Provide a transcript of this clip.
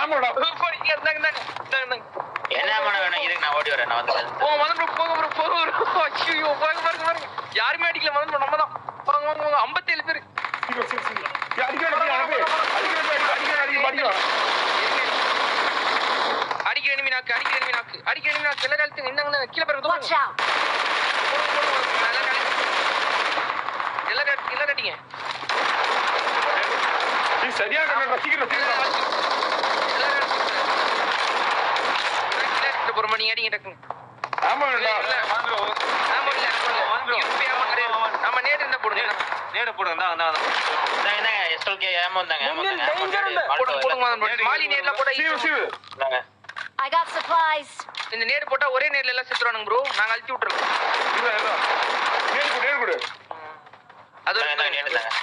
ஆமாடா என்ன ஆமாடா வேணும் இதுக்கு நான் ஓடி வரேன் நான் வந்து யாருமே அடிக்கல மதன் நம்ம தான் 57 பேர் அடிக்கிற எனிமி நாக்கு எல்லாரும் அழுத்துங்க என்னங்க கீழே பாருங்க எல்லாரும் அடிங்க சரியா சீக்கிரம் ஒரு மணி அடிங்க டக்குங்க ஆமா நம்ம நேடு என்ன போடுங்க நேடு போடுங்க தான் என்ன எஸ்எல்கே ஏமோ வந்தாங்க மாலி நேர்ல போட இந்தாங்க I got supplies. இந்த நேடு போட்டா ஒரே நேர்ல எல்லாம் செத்துறானுங்க ப்ரோ நாங்க அழுத்தி விட்டுறோம் நேடு கொடு அது நேடு தாங்க